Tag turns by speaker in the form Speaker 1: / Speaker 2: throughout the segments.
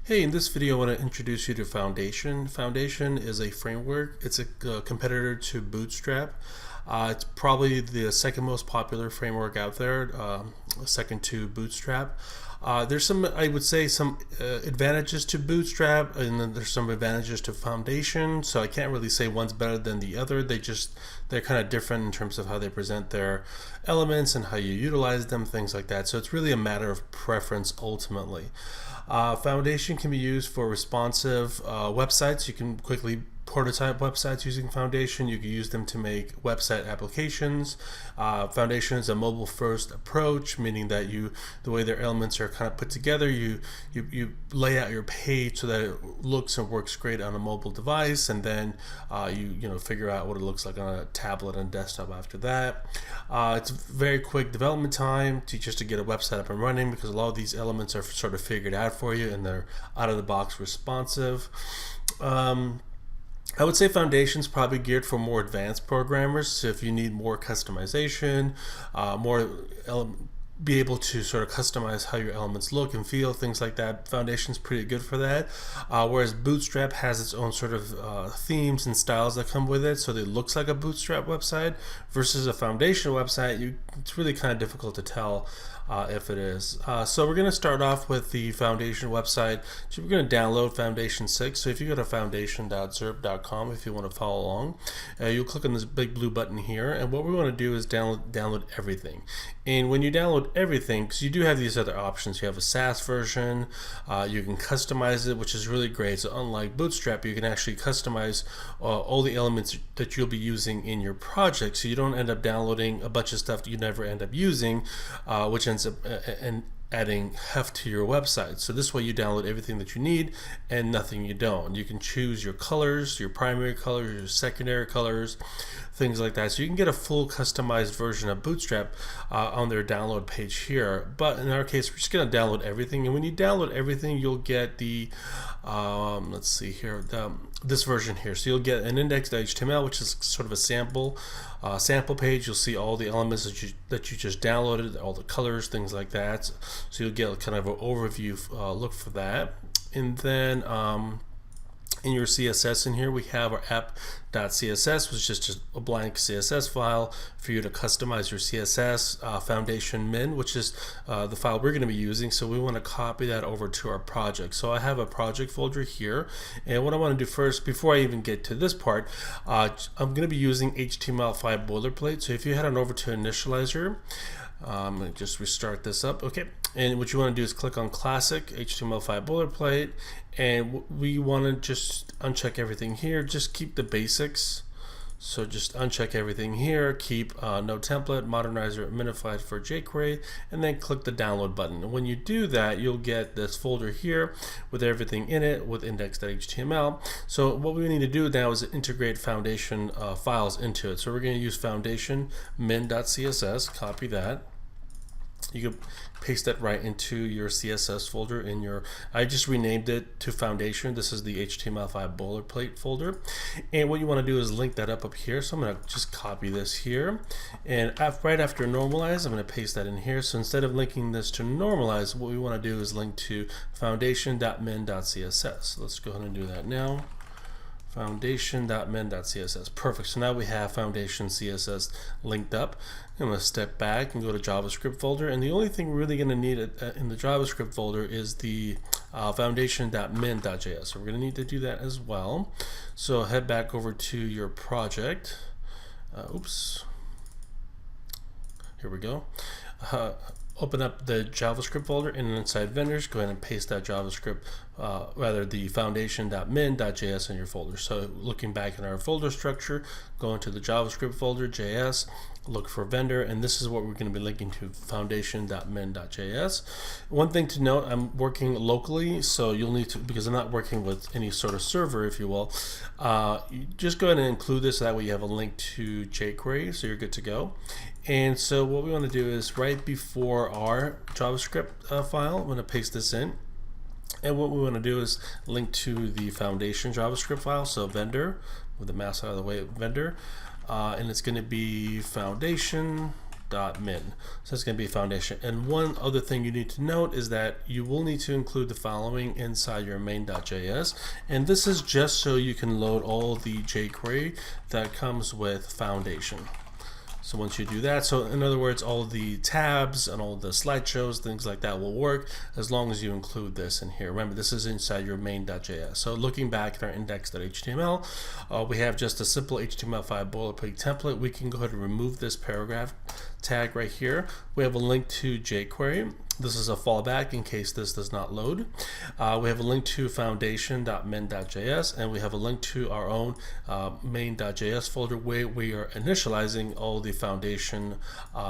Speaker 1: Hey, in this video I want to introduce you to Foundation. Foundation is a framework. It's a competitor to Bootstrap. It's probably the second most popular framework out there, second to Bootstrap. There's some, I would say, some advantages to Bootstrap, and then there's some advantages to Foundation. So I can't really say one's better than the other. They're kind of different in terms of how they present their elements and how you utilize them, things like that. So it's really a matter of preference ultimately. Foundation can be used for responsive websites. You can quickly prototype websites using Foundation. You can use them to make website applications. Foundation is a mobile first approach, meaning that the way their elements are kind of put together, you lay out your page so that it looks and works great on a mobile device, and then you figure out what it looks like on a tablet and desktop after that. It's very quick development time just to get a website up and running, because a lot of these elements are sort of figured out for you and they're out of the box responsive. I would say Foundation's probably geared for more advanced programmers. So if you need more customization, be able to sort of customize how your elements look and feel, things like that, Foundation's pretty good for that. Whereas Bootstrap has its own sort of themes and styles that come with it, so it looks like a Bootstrap website versus a Foundation website. It's really kind of difficult to tell if it is. So we're going to start off with the Foundation website. So we're going to download Foundation 6. So if you go to foundation.zurb.com, if you want to follow along, you'll click on this big blue button here, and what we want to do is download everything. And when you download everything, because you do have these other options, you have a SaaS version, you can customize it, which is really great. So unlike Bootstrap, you can actually customize all the elements that you'll be using in your project, so you don't end up downloading a bunch of stuff that you never end up using, which ends up adding heft to your website. So this way you download everything that you need and nothing you don't. You can choose your colors, your primary colors, your secondary colors, things like that. So you can get a full customized version of Bootstrap on their download page here. But in our case, we're just going to download everything. And when you download everything, you'll get the let's see here, this version here. So you'll get an index.html, which is sort of a sample page. You'll see all the elements that you just downloaded, all the colors, things like that. So you'll get kind of an overview look for that. And then in your CSS in here, we have our app.css, which is just a blank CSS file for you to customize your CSS. Foundation min, which is the file we're going to be using, so we want to copy that over to our project. So I have a project folder here, and what I want to do first, before I even get to this part, I'm going to be using HTML5 boilerplate. So if you head on over to Initializer, I'm going to just restart this up. Okay, and what you want to do is click on Classic HTML5 boilerplate, and we want to just uncheck everything here. Just keep the basics. So just uncheck everything here, keep no template, modernizer, minified for jQuery, and then click the download button. And when you do that, you'll get this folder here with everything in it with index.html. So what we need to do now is integrate Foundation files into it. So we're going to use foundation min.css, copy that. You can paste that right into your CSS folder in your, I just renamed it to Foundation. This is the HTML5 boilerplate folder. And what you want to do is link that up here. So I'm going to just copy this here. And right after normalize, I'm going to paste that in here. So instead of linking this to normalize, what we want to do is link to foundation.min.css. So let's go ahead and do that now. Foundation.min.css. Perfect. So now we have Foundation CSS linked up. I'm going to step back and go to JavaScript folder, and the only thing we're really going to need in the JavaScript folder is the foundation.min.js. So we're going to need to do that as well. So head back over to your project. Oops. Here we go. Open up the JavaScript folder, and inside vendors, go ahead and paste that JavaScript, the foundation.min.js in your folder. So looking back in our folder structure, go into the JavaScript folder, JS, look for vendor, and this is what we're going to be linking to, foundation.min.js. One thing to note, I'm working locally, so you'll need to, because I'm not working with any sort of server, if you will, you just go ahead and include this, so that way you have a link to jQuery, so you're good to go. And so what we want to do is right before our JavaScript file, I'm going to paste this in. And what we want to do is link to the Foundation JavaScript file, so vendor, with the mouse out of the way, vendor. And it's going to be foundation min. So that's going to be foundation. And one other thing you need to note is that you will need to include the following inside your main.js, and this is just so you can load all the jQuery that comes with foundation. So once you do that, so in other words, all the tabs and all the slideshows, things like that will work as long as you include this in here. Remember, this is inside your main.js. So looking back at our index.html, we have just a simple HTML5 boilerplate template. We can go ahead and remove this paragraph tag right here. We have a link to jQuery. This is a fallback in case this does not load. We have a link to foundation.min.js, and we have a link to our own main.js folder where we are initializing all the foundation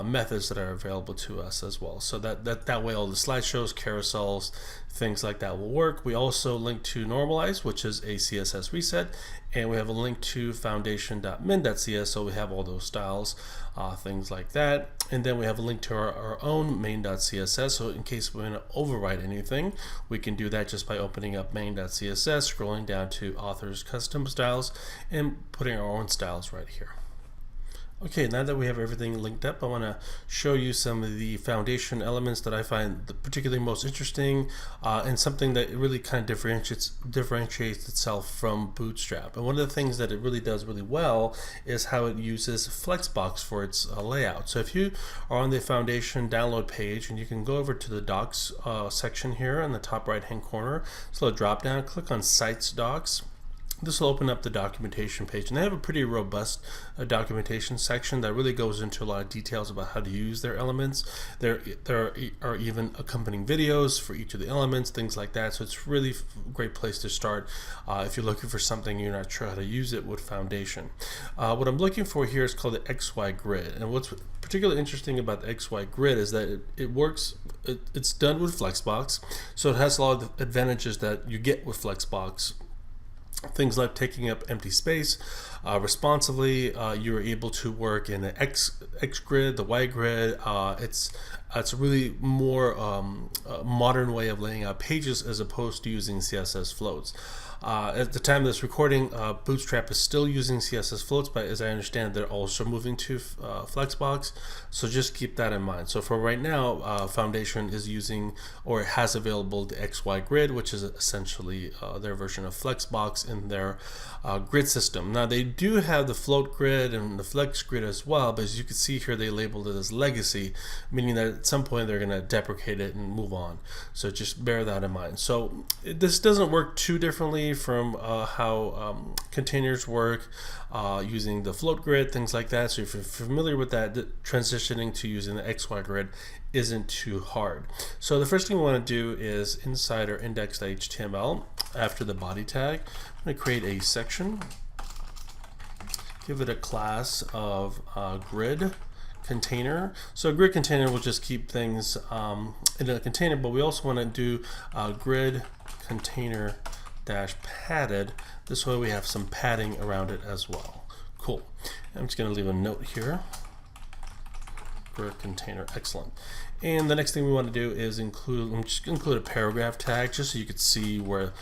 Speaker 1: methods that are available to us as well. So that way all the slideshows, carousels, things like that will work. We also link to normalize, which is a CSS reset, and we have a link to foundation.min.cs, so we have all those styles, things like that. And then we have a link to our own main.css, so in case we want to overwrite anything, we can do that just by opening up main.css, scrolling down to author's custom styles, and putting our own styles right here. Okay, now that we have everything linked up, I want to show you some of the foundation elements that I find particularly most interesting, and something that really kind of differentiates itself from Bootstrap. And one of the things that it really does really well is how it uses Flexbox for its layout. So if you are on the foundation download page, and you can go over to the docs section here in the top right hand corner, so drop down, click on Sites Docs. This will open up the documentation page, and they have a pretty robust documentation section that really goes into a lot of details about how to use their elements. There are even accompanying videos for each of the elements, things like that. So it's really a great place to start if you're looking for something you're not sure how to use it with Foundation. What I'm looking for here is called the XY grid, and what's particularly interesting about the XY grid is that it works. It's done with Flexbox, so it has a lot of the advantages that you get with Flexbox. Things like taking up empty space responsively. You're able to work in the X grid, the Y grid. It's a really more modern way of laying out pages as opposed to using CSS floats. At the time of this recording, Bootstrap is still using CSS floats, but as I understand, they're also moving to Flexbox. So just keep that in mind. So for right now, Foundation is using, or has available, the XY grid, which is essentially their version of Flexbox in their grid system. Now they do have the float grid and the flex grid as well, but as you can see here, they labeled it as legacy, meaning that at some point they're going to deprecate it and move on. So just bear that in mind. So this doesn't work too differently from how containers work using the float grid, things like that. So if you're familiar with that, transitioning to using the XY grid isn't too hard. So the first thing we want to do is inside our index.html, after the body tag, I'm going to create a section, give it a class of grid container. So a grid container will just keep things in a container, but we also want to do grid container dash padded. This way we have some padding around it as well. Cool. I'm just going to leave a note here. Grid container, excellent. And the next thing we want to do is include a paragraph tag just so you could see where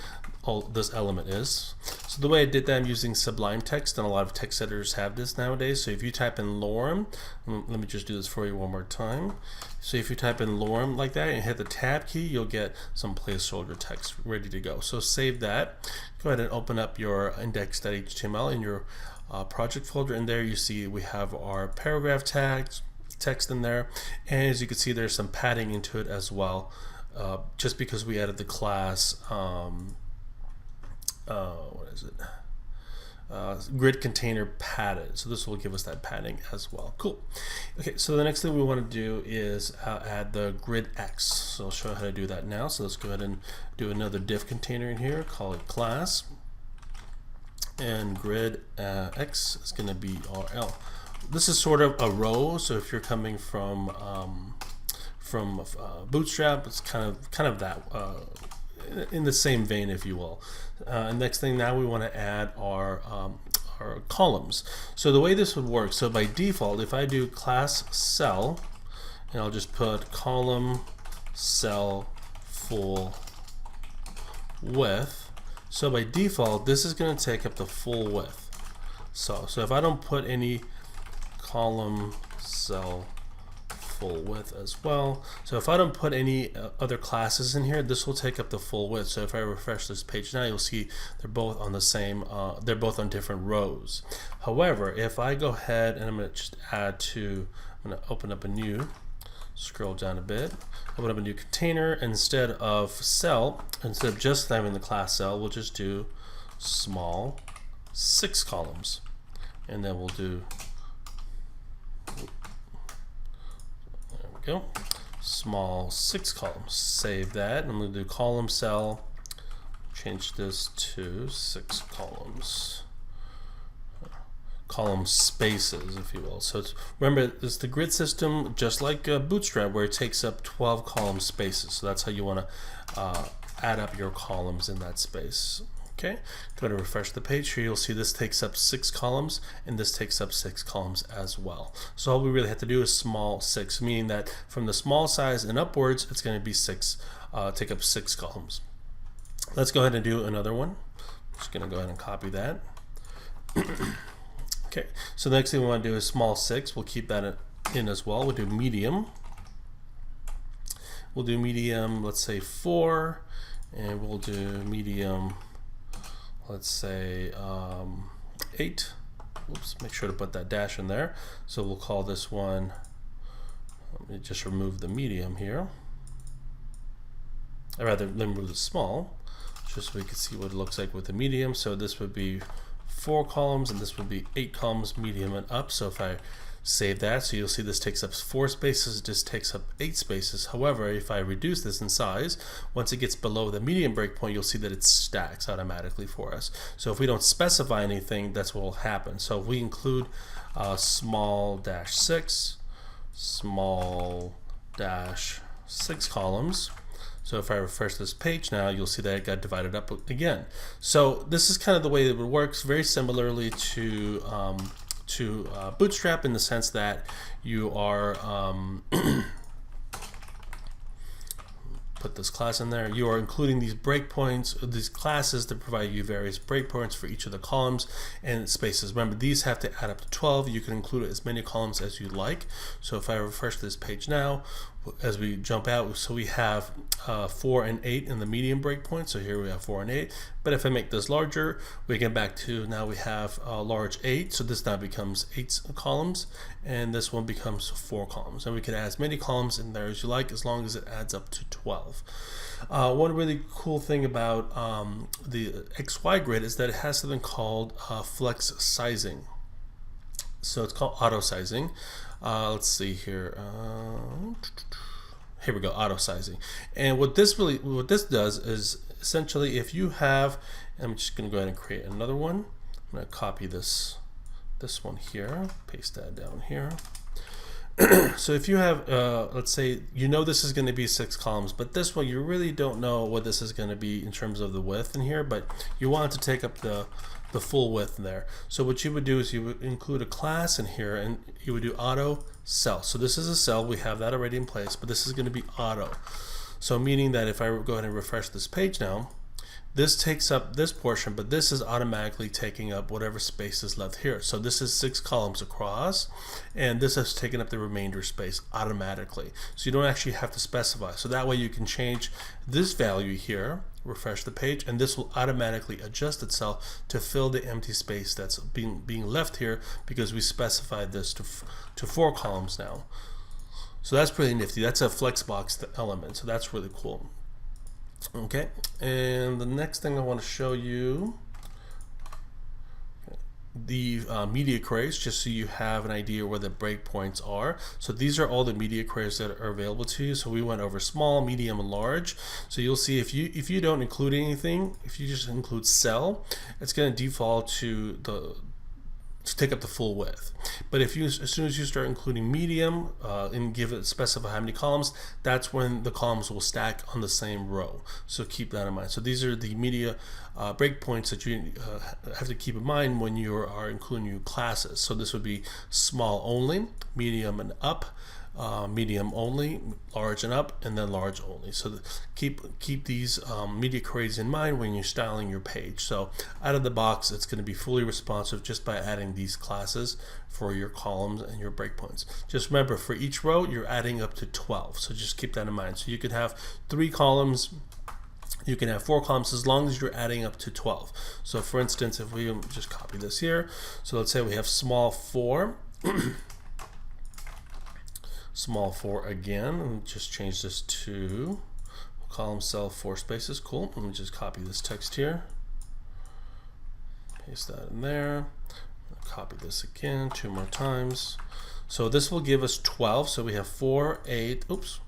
Speaker 1: all this element is. So the way I did that, I'm using Sublime Text, and a lot of text editors have this nowadays. So if you type in lorem, let me just do this for you one more time. So if you type in lorem like that and hit the tab key, you'll get some placeholder text ready to go. So save that. Go ahead and open up your index.html in your project folder, and there you see we have our paragraph tags, text in there, and as you can see, there's some padding into it as well, just because we added the class what is it? Grid container padded. So this will give us that padding as well. Cool. Okay, so the next thing we want to do is add the grid X. So I'll show you how to do that now. So let's go ahead and do another div container in here, call it class, and grid X is going to be RL. This is sort of a row, so if you're coming from Bootstrap, it's kind of that in the same vein, if you will. Next thing, now we want to add our columns. So the way this would work, so by default, if I do class cell, and I'll just put column cell full width. So by default, this is going to take up the full width. So if I don't put any column cell full width as well. So if I don't put any other classes in here, this will take up the full width. So if I refresh this page now, you'll see they're both on the same, they're both on different rows. However, if I go ahead and I'm going to just add to, I'm going to open up a new, scroll down a bit, open up a new container. Instead of cell, instead of just having the class cell, we'll just do small 6 columns. And then we'll do, there we go, small 6 columns. Save that, and I'm going to do column cell, change this to 6 columns. Column spaces, if you will. So it's, remember, it's the grid system, just like Bootstrap, where it takes up 12 column spaces. So that's how you want to add up your columns in that space. Okay, go to refresh the page here. You'll see this takes up 6 columns, and this takes up 6 columns as well. So all we really have to do is small 6, meaning that from the small size and upwards, it's going to be 6, take up 6 columns. Let's go ahead and do another one. I'm just going to go ahead and copy that. Okay, so the next thing we want to do is small 6. We'll keep that in as well. We'll do medium. We'll do medium, let's say 4, and we'll do medium, let's say 8. Oops, make sure to put that dash in there. So we'll call this one, let me just remove the medium here. Or rather, remove the small, just so we can see what it looks like with the medium. So this would be 4 columns, and this would be 8 columns, medium and up. So if I save that, so you'll see this takes up 4 spaces, it just takes up 8 spaces. However, if I reduce this in size, once it gets below the medium breakpoint, you'll see that it stacks automatically for us. So if we don't specify anything, that's what will happen. So if we include small dash 6, small dash 6 columns. So if I refresh this page now, you'll see that it got divided up again. So this is kind of the way that it works, very similarly to Bootstrap, in the sense that you are put this class in there. You are including these breakpoints, these classes that provide you various breakpoints for each of the columns and spaces. Remember, these have to add up to 12. You can include as many columns as you like. So if I refresh this page now, as we jump out, so we have 4 and 8 in the medium breakpoint. So here we have 4 and 8. But if I make this larger, we get back to, now we have a large 8. So this now becomes 8 columns, and this one becomes 4 columns. And we can add as many columns in there as you like, as long as it adds up to 12. One really cool thing about the XY grid is that it has something called flex sizing. So it's called auto sizing. Let's see here. Here we go, auto sizing. And what this does is essentially, if you have, I'm just going to go ahead and create another one. I'm going to copy this one here, paste that down here. So if you have, let's say, you know this is going to be 6 columns, but this one you really don't know what this is going to be in terms of the width in here, but you want it to take up the full width there. So what you would do is you would include a class in here, and you would do auto cell. So this is a cell, we have that already in place, but this is going to be auto. So meaning that if I go ahead and refresh this page now, this takes up this portion, but this is automatically taking up whatever space is left here. So this is 6 columns across, and this has taken up the remainder space automatically. So you don't actually have to specify. So that way you can change this value here, refresh the page, and this will automatically adjust itself to fill the empty space that's being left here, because we specified this to 4 columns now. So that's pretty nifty. That's a flexbox element, so that's really cool. Okay, and the next thing I want to show you, the media queries, just so you have an idea where the breakpoints are. So these are all the media queries that are available to you. So we went over small, medium, and large. So you'll see if you don't include anything, if you just include cell, it's going to default to take up the full width. But if you, as soon as you start including medium and specify how many columns, that's when the columns will stack on the same row. So keep that in mind. So these are the media breakpoints that you have to keep in mind when you are including new classes. So this would be small only, medium and up, medium only, large and up, and then large only. So keep these media queries in mind when you're styling your page. So out of the box, it's going to be fully responsive just by adding these classes for your columns and your breakpoints. Just remember, for each row, you're adding up to 12. So just keep that in mind. So you could have 3 columns, you can have 4 columns, as long as you're adding up to 12. So for instance, if we just copy this here, so let's say we have small 4, small 4 again, and just change this to column cell 4 spaces. Cool. Let me just copy this text here, paste that in there, copy this again 2 more times. So this will give us 12. So we have 4, 8, oops,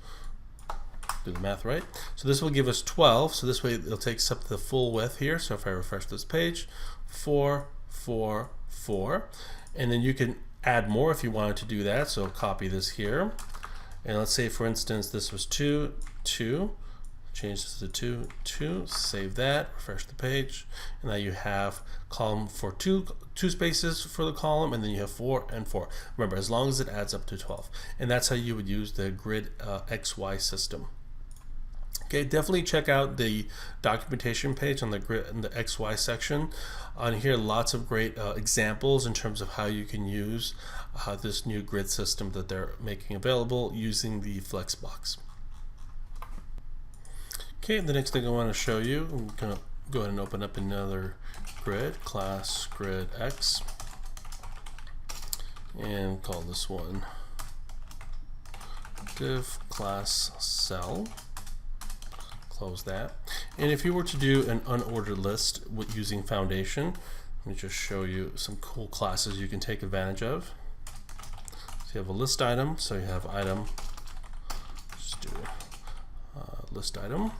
Speaker 1: do the math right. So this will give us 12. So this way it'll take us up to the full width here. So if I refresh this page, 4, 4, 4, and then you can add more if you wanted to do that. So copy this here, and let's say for instance this was 2, 2, change this to 2, 2, save that, refresh the page, and now you have column for two spaces for the column, and then you have 4 and 4. Remember, as long as it adds up to 12, and that's how you would use the grid XY system. Okay, definitely check out the documentation page on the grid in the XY section. On here, lots of great examples in terms of how you can use this new grid system that they're making available using the Flexbox. Okay, the next thing I want to show you, I'm going to go ahead and open up another grid, class grid X, and call this one div class cell. Close that. And if you were to do an unordered list with using Foundation, let me just show you some cool classes you can take advantage of. So you have a list item, so you have item, just do list item,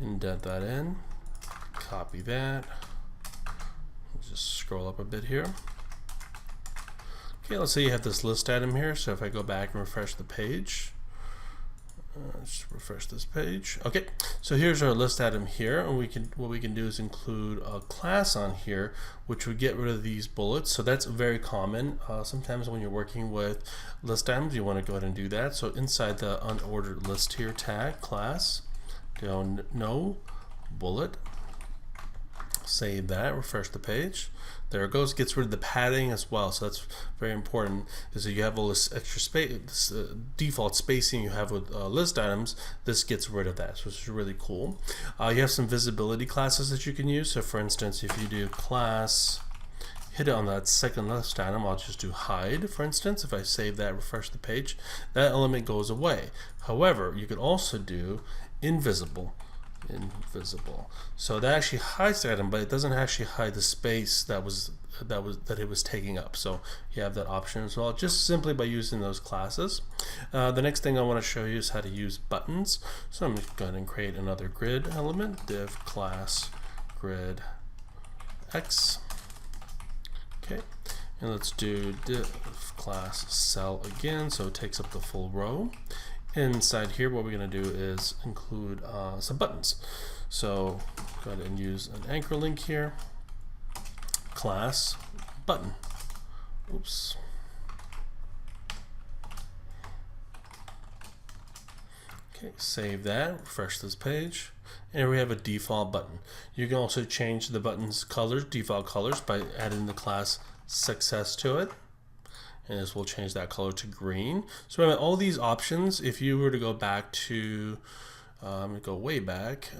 Speaker 1: indent that in, copy that, just scroll up a bit here. Okay, let's say you have this list item here, so if I go back and refresh the page, just refresh this page. Okay, so here's our list item here, and what we can do is include a class on here, which would get rid of these bullets. So that's very common. Sometimes when you're working with list items, you want to go ahead and do that. So inside the unordered list here tag class, go no bullet, save that, refresh the page. There it goes, gets rid of the padding as well, so that's very important. Is that you have all this extra space, this default spacing you have with list items, this gets rid of that, so it's really cool. You have some visibility classes that you can use. So for instance, if you do class, hit it on that second list item, I'll just do hide, for instance. If I save that, refresh the page, that element goes away. However, you could also do invisible. So that actually hides the item, but it doesn't actually hide the space that it was taking up. So you have that option as well, just simply by using those classes. The next thing I want to show you is how to use buttons. So I'm just going to create another grid element, div class grid X. Okay, and let's do div class cell again, so it takes up the full row. Inside here, what we're going to do is include some buttons. So go ahead and use an anchor link here, class button. Oops. Okay, save that, refresh this page, and we have a default button. You can also change the button's colors, default colors, by adding the class success to it. And this will change that color to green. So remember, all these options, if you were to go back to, I'm going to go way back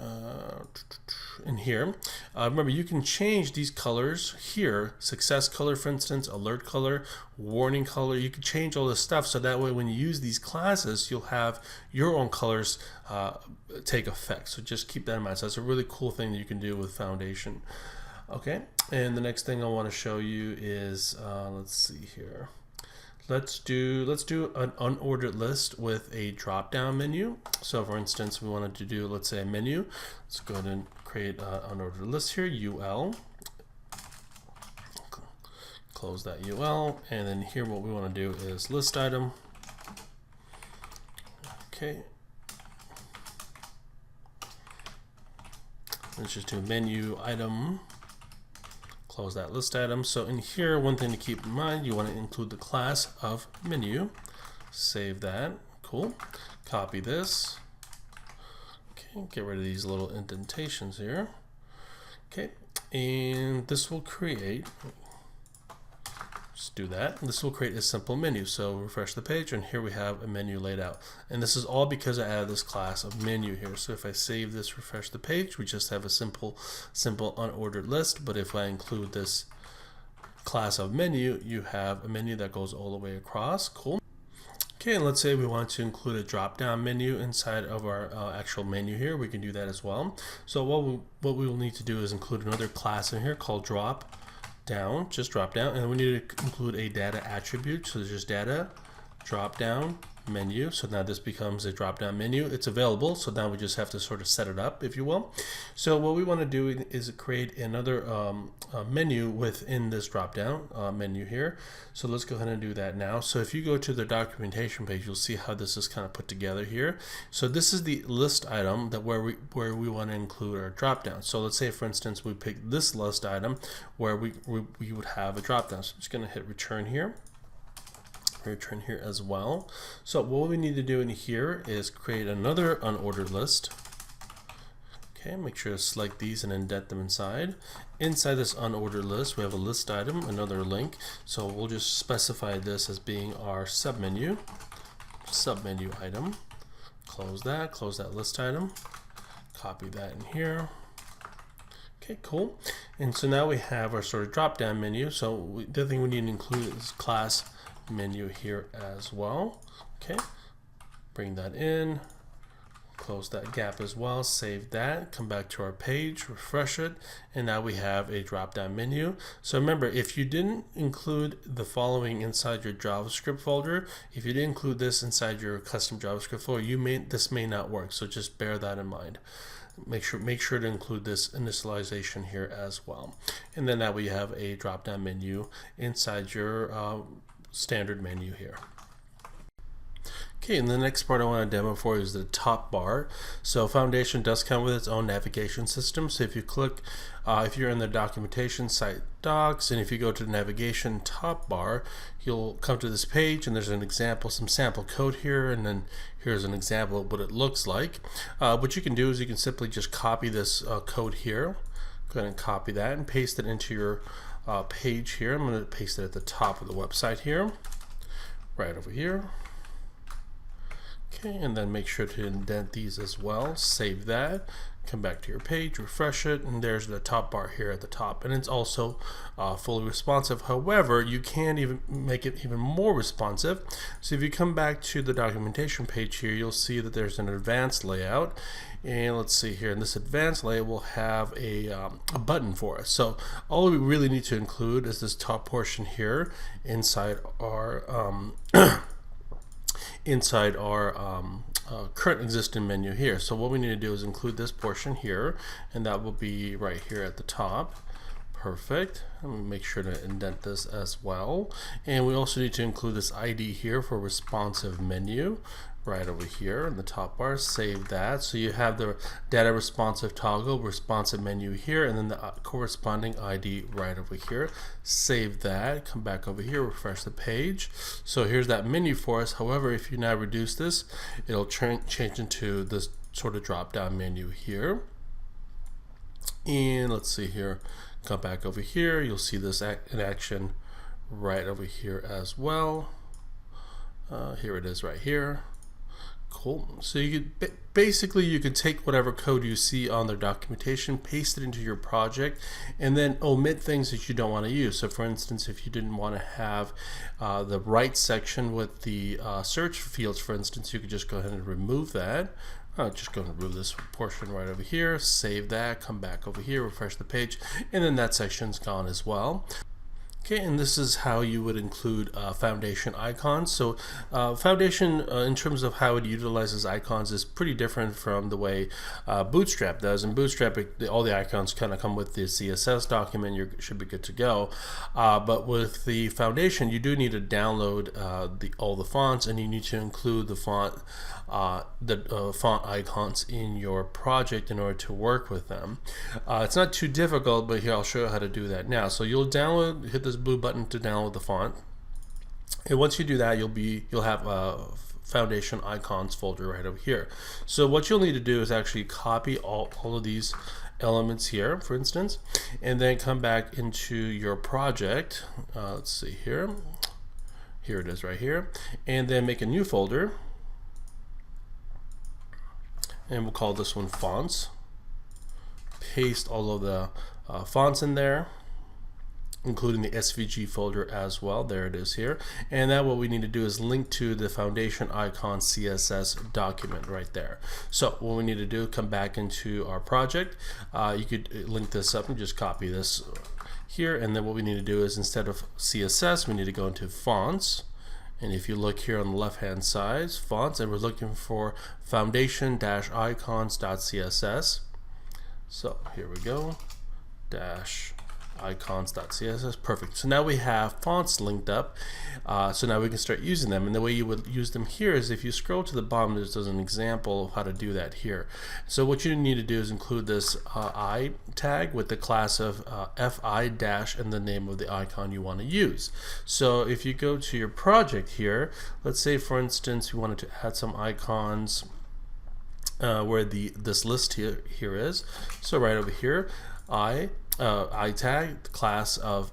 Speaker 1: in here. Remember, you can change these colors here, success color, for instance, alert color, warning color. You can change all this stuff, so that way when you use these classes, you'll have your own colors take effect. So just keep that in mind. So that's a really cool thing that you can do with Foundation. Okay, and the next thing I want to show you is, let's see here. Let's do an unordered list with a drop-down menu. So for instance, we wanted to do, let's say, a menu. Let's go ahead and create an unordered list here, UL. Close that UL, and then here what we want to do is list item. Okay. Let's just do menu item. Close that list item. So in here, one thing to keep in mind, you want to include the class of menu. Save that. Cool. Copy this. Okay, get rid of these little indentations here. Okay, and this will create, just do that. This will create a simple menu. So refresh the page, and here we have a menu laid out. And this is all because I added this class of menu here. So if I save this, refresh the page, we just have a simple unordered list. But if I include this class of menu, you have a menu that goes all the way across. Cool. Okay, and let's say we want to include a drop-down menu inside of our actual menu here. We can do that as well. So what we will need to do is include another class in here called Dropdown, just drop-down, and we need to include a data attribute. So there's just data, drop-down, menu. So now this becomes a drop-down menu. It's available, so now we just have to sort of set it up, if you will. So what we want to do is create another menu within this drop-down menu here. So let's go ahead and do that now. So if you go to the documentation page, you'll see how this is kind of put together here. So this is the list item that where we want to include our drop-down. So let's say, for instance, we pick this list item where we would have a drop-down. So I'm just going to hit return here. Return here as well. So what we need to do in here is create another unordered list. Okay, make sure to select these and indent them inside. Inside this unordered list, we have a list item, another link. So we'll just specify this as being our submenu item. Close that list item. Copy that in here. Okay, cool. And so now we have our sort of drop-down menu. So the other thing we need to include is class menu here as well. Okay, bring that in, close that gap as well, save that, come back to our page, refresh it, and now we have a drop-down menu. So remember, if you didn't include the following inside your JavaScript folder, if you didn't include this inside your custom JavaScript folder, this may not work. So just bear that in mind. Make sure to include this initialization here as well. And then now we have a drop-down menu inside your standard menu here. Okay, and the next part I want to demo for you is the top bar. So Foundation does come with its own navigation system. So if you click, if you're in the documentation site docs, and if you go to the navigation top bar, you'll come to this page, and there's an example, some sample code here, and then here's an example of what it looks like. What you can do is you can simply just copy this code here. Go ahead and copy that and paste it into your page here. I'm going to paste it at the top of the website here, right over here. Okay, and then make sure to indent these as well. Save that, come back to your page, refresh it, and there's the top bar here at the top. And it's also fully responsive. However, you can even make it even more responsive. So if you come back to the documentation page here, you'll see that there's an advanced layout. And let's see here, in this advanced layout, we'll have a button for us. So all we really need to include is this top portion here inside our current existing menu here. So what we need to do is include this portion here, and that will be right here at the top. Perfect. I'm going to make sure to indent this as well. And we also need to include this ID here for responsive menu right over here in the top bar. Save that. So you have the data responsive toggle, responsive menu here, and then the corresponding ID right over here. Save that. Come back over here, refresh the page. So here's that menu for us. However, if you now reduce this, it'll change into this sort of drop down menu here. And let's see here. Come back over here. You'll see this in action right over here as well. Here it is right here. Cool. So you could basically you could take whatever code you see on their documentation, paste it into your project, and then omit things that you don't want to use. So for instance, if you didn't want to have the right section with the search fields, for instance, you could just go ahead and remove that. Just going to remove this portion right over here, save that, come back over here, refresh the page, and then that section's gone as well. Okay, and this is how you would include Foundation icons. So Foundation, in terms of how it utilizes icons, is pretty different from the way Bootstrap does. In Bootstrap, all the icons kind of come with the CSS document. You should be good to go. But with the Foundation, you do need to download all the fonts, and you need to include the font icons in your project in order to work with them. It's not too difficult, but here I'll show you how to do that now. So you'll hit this blue button to download the font, And once you do that, you'll have a foundation icons folder right over here. So what you'll need to do is actually copy all of these elements here, for instance, and then come back into your project. Let's see here. Here it is right here. And then make a new folder. And we'll call this one fonts. Paste all of the fonts in there, including the SVG folder as well. There it is here. And now what we need to do is link to the foundation icon CSS document right there. So what we need to do, come back into our project. You could link this up and just copy this here. And then what we need to do is, instead of CSS, we need to go into fonts. And if you look here on the left hand side, fonts, and we're looking for foundation-icons.css. So here we go, icons.css. Perfect. So now we have fonts linked up. So now we can start using them. And the way you would use them here is if you scroll to the bottom, there's an example of how to do that here. So what you need to do is include this I tag with the class of fi dash and the name of the icon you want to use. So if you go to your project here, let's say for instance you wanted to add some icons where this list here is. So right over here, I tag, the class of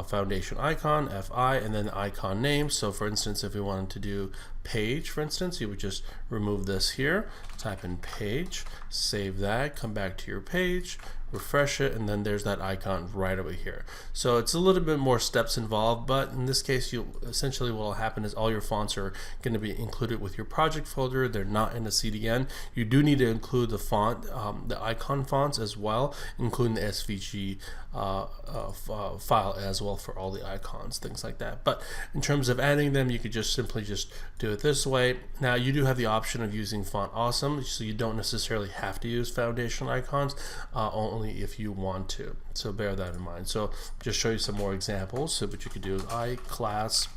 Speaker 1: foundation icon, fi, and then the icon name. So for instance, if we wanted to do page, for instance, you would just remove this here, type in page, save that, come back to your page, refresh it, and then there's that icon right over here. So it's a little bit more steps involved, but in this case, essentially what will happen is all your fonts are going to be included with your project folder. They're not in the CDN. You do need to include the font, the icon fonts as well, including the SVG file as well for all the icons, things like that. But in terms of adding them, you could just simply just do it this way. Now you do have the option of using Font Awesome, so you don't necessarily have to use foundation icons, only if you want to. So bear that in mind. So just show you some more examples. So what you could do is I class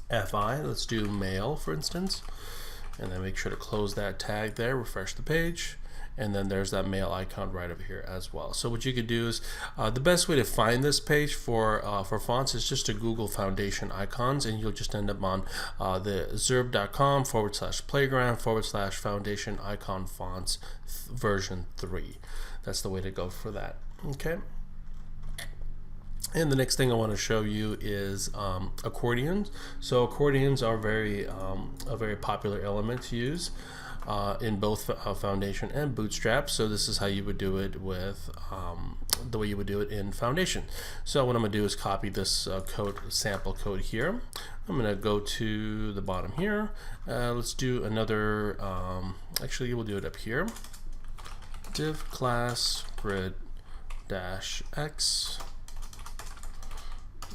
Speaker 1: fi, let's do male for instance, and then make sure to close that tag there, refresh the page, and then there's that mail icon right over here as well. So what you could do is, the best way to find this page for fonts is just to Google foundation icons, and you'll just end up on the zurb.com/playground/foundation icon fonts version 3. That's the way to go for that. Okay. And the next thing I want to show you is accordions. So accordions are a very popular element to use in both Foundation and Bootstrap. So this is how you would do it with the way you would do it in Foundation. So what I'm going to do is copy this sample code here. I'm going to go to the bottom here. Let's do another, actually we'll do it up here. Div class grid dash x.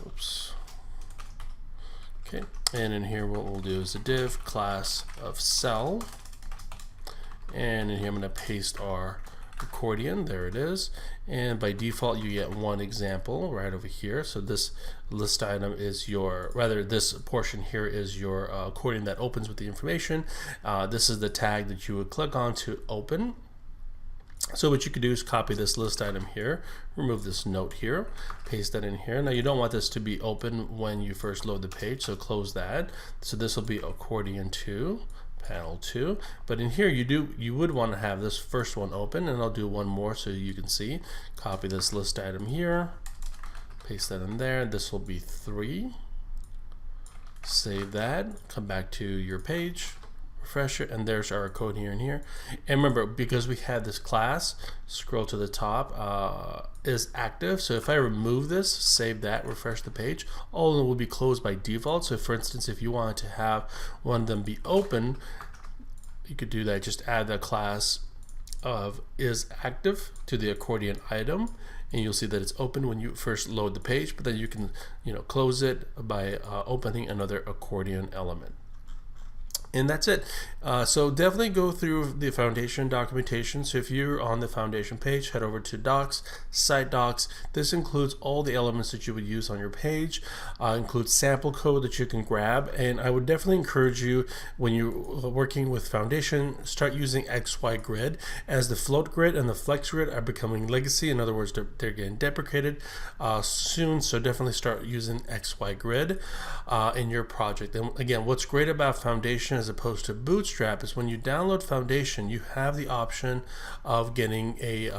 Speaker 1: Oops. Okay, and in here what we'll do is a div class of cell, and in here I'm going to paste our accordion. There it is, and by default you get one example right over here. So this list item is this portion here is your accordion that opens with the information. This is the tag that you would click on to open. So what you could do is copy this list item here, remove this note here, paste that in here. Now you don't want this to be open when you first load the page, so close that. So this will be accordion 2, panel 2. But in here you would want to have this first one open, and I'll do one more so you can see. Copy this list item here, paste that in there. This will be 3. Save that, come back to your page, refresh it, and there's our code here and here. And remember, because we had this class, scroll to the top, is active. So if I remove this, save that, refresh the page, all of them will be closed by default. So for instance, if you wanted to have one of them be open, you could do that. Just add the class of is active to the accordion item, and you'll see that it's open when you first load the page, but then you can close it by opening another accordion element. And that's it. So definitely go through the foundation documentation. So if you're on the foundation page, head over to docs, site docs. This includes all the elements that you would use on your page, includes sample code that you can grab. And I would definitely encourage you, when you're working with foundation, start using XY grid, as the float grid and the flex grid are becoming legacy. In other words, they're getting deprecated soon. So definitely start using XY grid in your project. And again, what's great about foundation as opposed to Bootstrap is when you download foundation, you have the option of getting a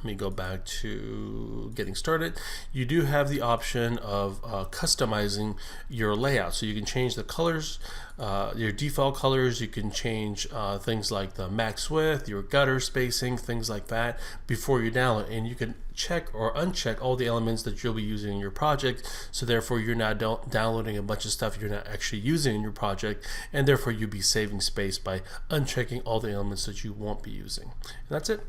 Speaker 1: let me go back to getting started. You do have the option of customizing your layout, so you can change the colors, your default colors. You can change things like the max width, your gutter spacing, things like that before you download, and you can check or uncheck all the elements that you'll be using in your project, so therefore you're not downloading a bunch of stuff you're not actually using in your project, and therefore you'll be saving space by unchecking all the elements that you won't be using. And that's it.